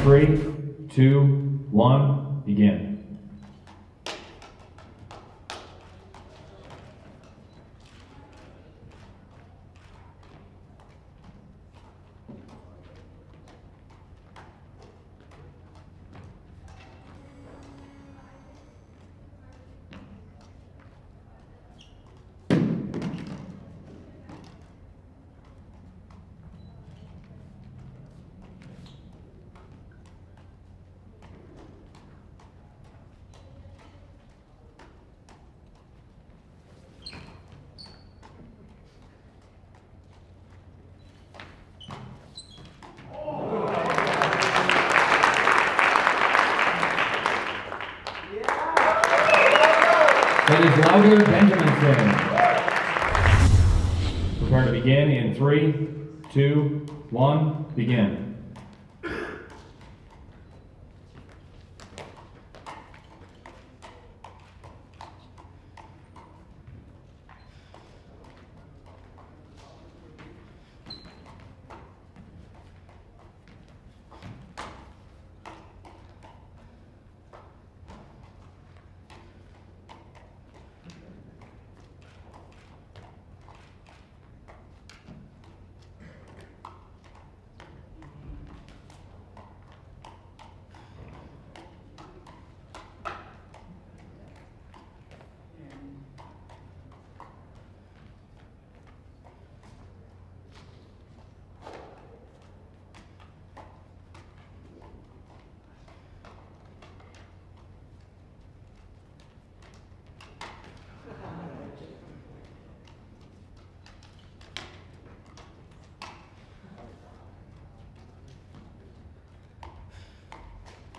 3, 2, 1, begin. That is Louder Benjaminson. Prepare to begin in 3, 2, 1, begin.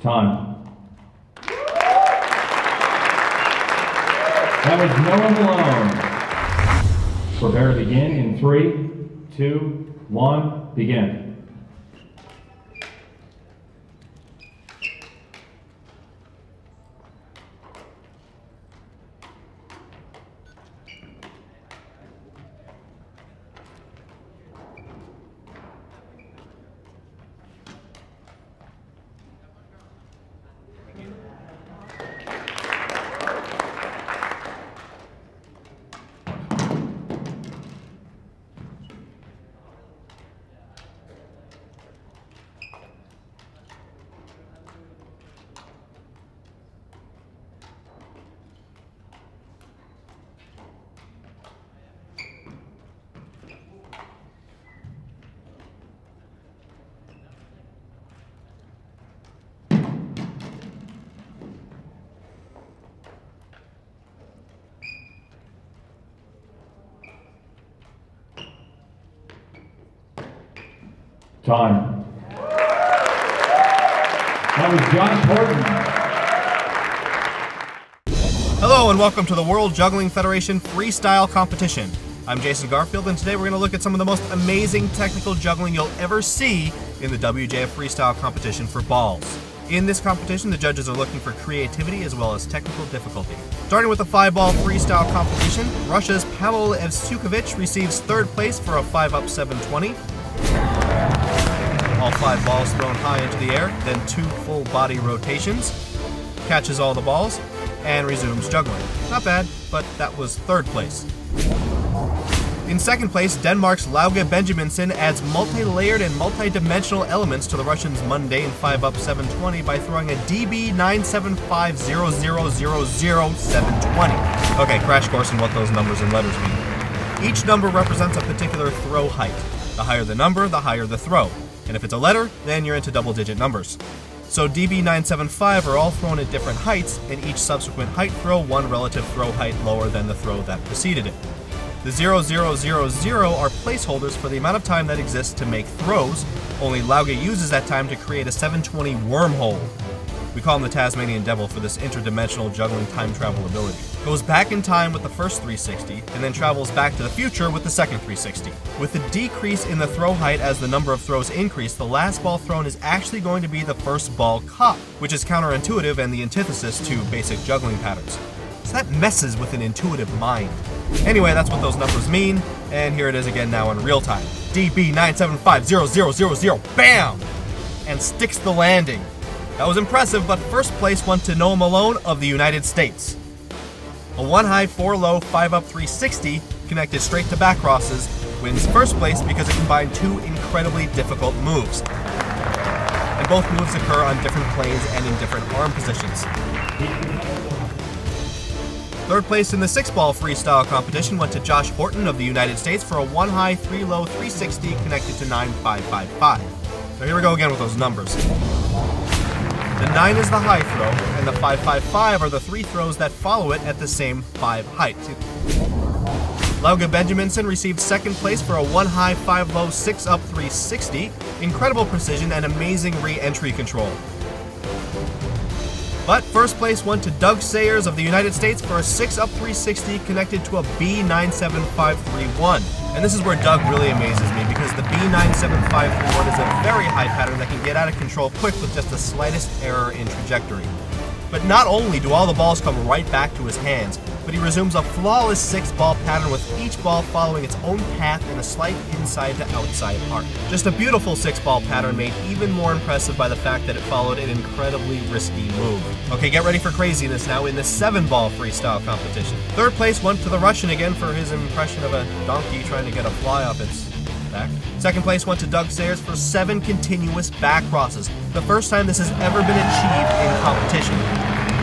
Time. That was No One Alone. Prepare to begin in 3, 2, 1, begin. Time. That was Josh Horton. Hello and welcome to the World Juggling Federation Freestyle Competition. I'm Jason Garfield and today we're going to look at some of the most amazing technical juggling you'll ever see in the WJF Freestyle Competition for balls. In this competition, the judges are looking for creativity as well as technical difficulty. Starting with the 5-ball freestyle competition, Russia's Pavel Evsukovich receives 3rd place for a 5-up 720. All 5 balls thrown high into the air, then 2 full body rotations, catches all the balls, and resumes juggling. Not bad, but that was 3rd place. In 2nd place, Denmark's Lauge Benjaminsen adds multi-layered and multi-dimensional elements to the Russians' mundane 5-up 720 by throwing a DB 97500000720. Okay, crash course in what those numbers and letters mean. Each number represents a particular throw height. The higher the number, the higher the throw. And if it's a letter, then you're into double-digit numbers. So DB 975 are all thrown at different heights, and each subsequent height throw one relative throw height lower than the throw that preceded it. The 0000 are placeholders for the amount of time that exists to make throws, only Lauge uses that time to create a 720 wormhole. We call him the Tasmanian Devil for this interdimensional juggling time travel ability. Goes back in time with the first 360, and then travels back to the future with the second 360. With the decrease in the throw height as the number of throws increase, the last ball thrown is actually going to be the first ball caught, which is counterintuitive and the antithesis to basic juggling patterns. So that messes with an intuitive mind. Anyway, that's what those numbers mean, and here it is again now in real time. DB 9750000, bam! and sticks the landing. That was impressive, but first place went to Noah Malone of the United States. A 1 high, 4 low, 5 up 360 connected straight to back crosses wins first place because it combined two incredibly difficult moves. And both moves occur on different planes and in different arm positions. Third place in the 6-ball freestyle competition went to Josh Horton of the United States for a 1 high, 3 low, 360 connected to 9.555. So here we go again with those numbers. The 9 is the high throw, and the 5.55 are the 3 throws that follow it at the same 5 height. Lauge Benjaminson received second place for a 1 high, 5 low, 6 up 360, incredible precision and amazing re-entry control. But first place went to Doug Sayers of the United States for a 6 up 360 connected to a B97531. And this is where Doug really amazes me, because the B97531 is a very high pattern that can get out of control quick with just the slightest error in trajectory. But not only do all the balls come right back to his hands, but he resumes a flawless 6-ball pattern with each ball following its own path in a slight inside to outside arc. Just a beautiful 6-ball pattern made even more impressive by the fact that it followed an incredibly risky move. Okay, get ready for craziness now in the 7-ball freestyle competition. Third place went to the Russian again for his impression of a donkey trying to get a fly off its back. Second place went to Doug Sayers for 7 continuous back crosses, the first time this has ever been achieved in competition.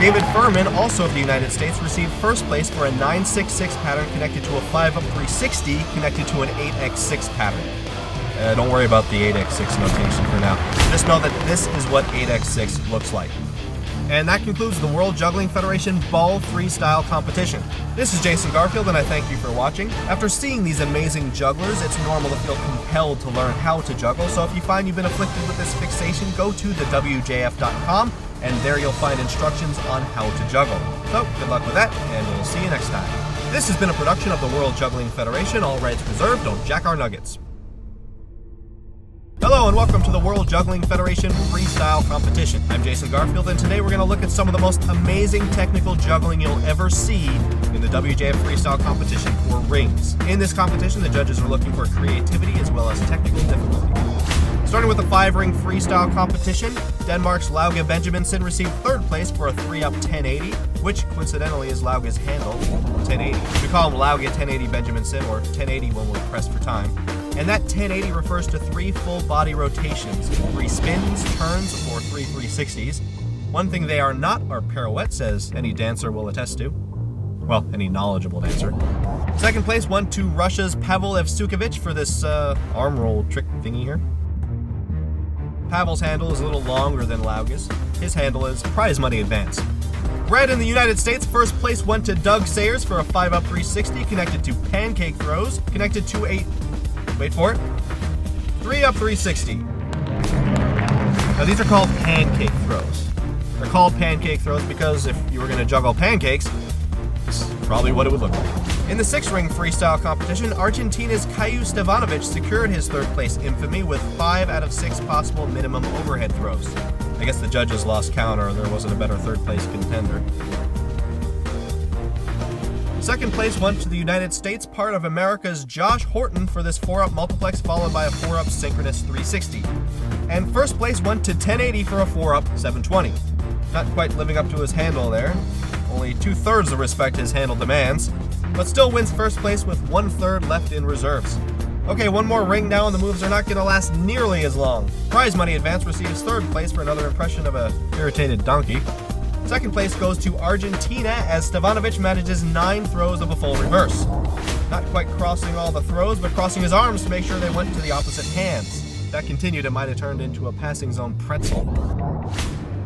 David Furman, also of the United States, received first place for a 9.66 pattern connected to a 5 up 360 connected to an 8x6 pattern. Don't worry about the 8x6 notation for now. Just know that this is what 8x6 looks like. And that concludes the World Juggling Federation Ball Freestyle competition. This is Jason Garfield, and I thank you for watching. After seeing these amazing jugglers, it's normal to feel compelled to learn how to juggle, so if you find you've been afflicted with this fixation, go to the WJF.com, and there you'll find instructions on how to juggle. So, good luck with that, and we'll see you next time. This has been a production of the World Juggling Federation. All rights reserved. Don't jack our nuggets. Hello and welcome to the World Juggling Federation Freestyle Competition. I'm Jason Garfield, and today we're going to look at some of the most amazing technical juggling you'll ever see in the WJF Freestyle Competition for rings. In this competition, the judges are looking for creativity as well as technical difficulty. Starting with the 5-ring freestyle competition, Denmark's Lauge Benjaminson received third place for a 3 up 1080, which coincidentally is Lauge's handle, 1080. We call him Lauge 1080 Benjaminson, or 1080 when we're pressed for time. And that 1080 refers to 3 full body rotations, 3 spins, turns, or 3 360s. One thing they are not are pirouettes, as any dancer will attest to. Well, any knowledgeable dancer. Second place went to Russia's Pavel Evsukovich for this arm roll trick thingy here. Pavel's handle is a little longer than Lauge's. His handle is prize money advance. Red in the United States, first place went to Doug Sayers for a 5 up 360 connected to Pancake Throws, connected to a, wait for it, 3 up 360. Now these are called Pancake Throws. They're called Pancake Throws because if you were going to juggle pancakes, this is probably what it would look like. In the 6-ring freestyle competition, Argentina's Caio Stevanovic secured his third place infamy with 5 out of 6 possible minimum overhead throws. I guess the judges lost count, or there wasn't a better third place contender. Second place went to the United States, part of America's Josh Horton for this 4 up multiplex followed by a 4 up synchronous 360. And first place went to 1080 for a 4 up 720. Not quite living up to his handle there. Only 2/3 the respect his handle demands, but still wins first place with 1/3 left in reserves. Okay, one more ring now and the moves are not going to last nearly as long. Prize money advance receives third place for another impression of a irritated donkey. Second place goes to Argentina as Stevanovic manages 9 throws of a full reverse. Not quite crossing all the throws, but crossing his arms to make sure they went to the opposite hands. If that continued, it might have turned into a passing zone pretzel.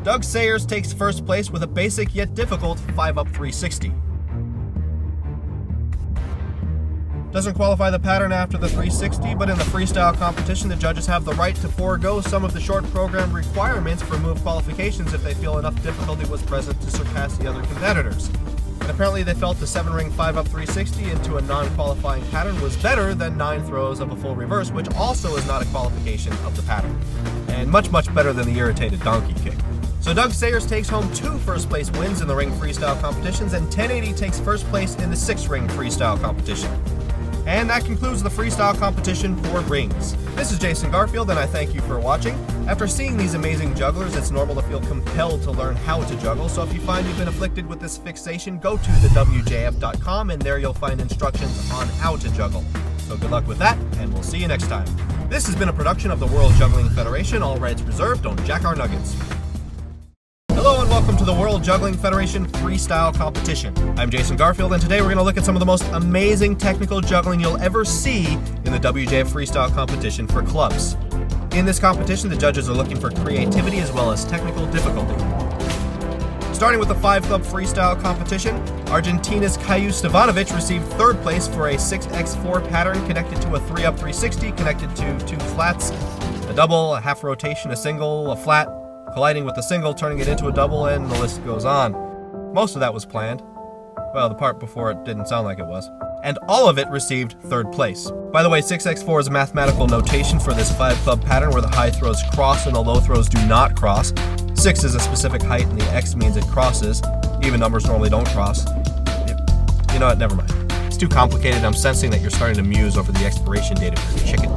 Doug Sayers takes first place with a basic yet difficult 5 up 360. Doesn't qualify the pattern after the 360, but in the freestyle competition, the judges have the right to forego some of the short program requirements for move qualifications if they feel enough difficulty was present to surpass the other competitors. And apparently they felt the 7-ring 5 up 360 into a non-qualifying pattern was better than 9 throws of a full reverse, which also is not a qualification of the pattern. And much, much better than the irritated donkey kick. So Doug Sayers takes home 2 first place wins in the ring freestyle competitions, and 1080 takes first place in the 6-ring freestyle competition. And that concludes the freestyle competition for rings. This is Jason Garfield, and I thank you for watching. After seeing these amazing jugglers, it's normal to feel compelled to learn how to juggle, so if you find you've been afflicted with this fixation, go to the WJF.com and there you'll find instructions on how to juggle. So good luck with that, and we'll see you next time. This has been a production of the World Juggling Federation, all rights reserved, don't jack our nuggets. Hello and welcome to the World Juggling Federation Freestyle Competition. I'm Jason Garfield, and today we're going to look at some of the most amazing technical juggling you'll ever see in the WJF Freestyle Competition for clubs. In this competition, the judges are looking for creativity as well as technical difficulty. Starting with the 5-club freestyle competition, Argentina's Caio Stevanovic received 3rd place for a 6x4 pattern connected to a 3-up 360 connected to 2 flats, a double, a half rotation, a single, a flat, colliding with the single, turning it into a double, and the list goes on. Most of that was planned. Well, the part before it didn't sound like it was. And all of it received 3rd place. By the way, 6x4 is a mathematical notation for this 5-club pattern where the high throws cross and the low throws do not cross. 6 is a specific height and the X means it crosses. Even numbers normally don't cross. You know what, never mind. It's too complicated. I'm sensing that you're starting to muse over the expiration date of your chicken.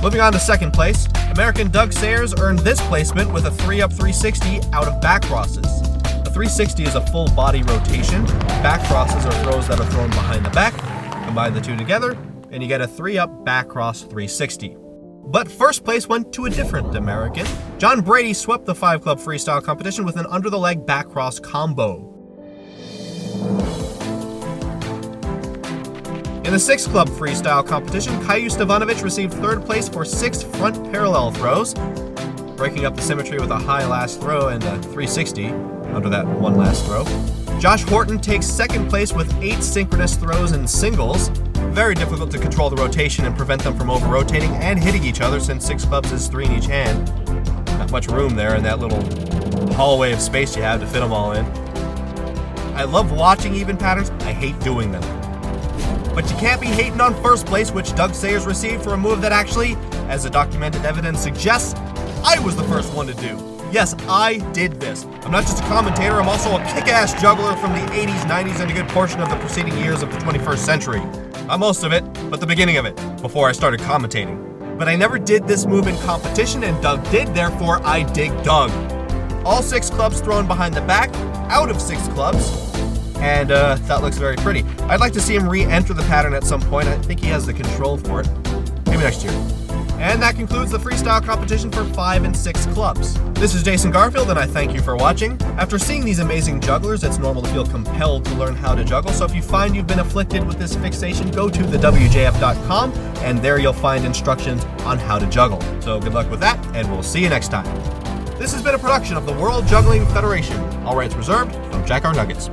Moving on to 2nd place, American Doug Sayers earned this placement with a 3-up 360 out of back crosses. A 360 is a full body rotation. Back crosses are throws that are thrown behind the back. Combine the two together, and you get a 3-up back cross 360. But 1st place went to a different American. John Brady swept the 5-club freestyle competition with an under-the-leg back cross combo. In the 6-club freestyle competition, Caio Stevanovic received 3rd place for 6 front parallel throws, breaking up the symmetry with a high last throw and a 360 under that one last throw. Josh Horton takes 2nd place with 8 synchronous throws in singles. Very difficult to control the rotation and prevent them from over-rotating and hitting each other since 6 clubs is 3 in each hand. Not much room there in that little hallway of space you have to fit them all in. I love watching even patterns, I hate doing them. But you can't be hating on 1st place, which Doug Sayers received for a move that actually, as the documented evidence suggests, I was the first one to do. Yes, I did this. I'm not just a commentator, I'm also a kick-ass juggler from the 80s, 90s, and a good portion of the preceding years of the 21st century. Not most of it, but the beginning of it, before I started commentating. But I never did this move in competition, and Doug did, therefore I dig Doug. All 6 clubs thrown behind the back, out of 6 clubs, and that looks very pretty. I'd like to see him re-enter the pattern at some point. I think he has the control for it. Maybe next year. And that concludes the freestyle competition for 5 and 6 clubs. This is Jason Garfield, and I thank you for watching. After seeing these amazing jugglers, it's normal to feel compelled to learn how to juggle, so if you find you've been afflicted with this fixation, go to the WJF.com, and there you'll find instructions on how to juggle. So good luck with that, and we'll see you next time. This has been a production of the World Juggling Federation. All rights reserved, don't jack our nuggets.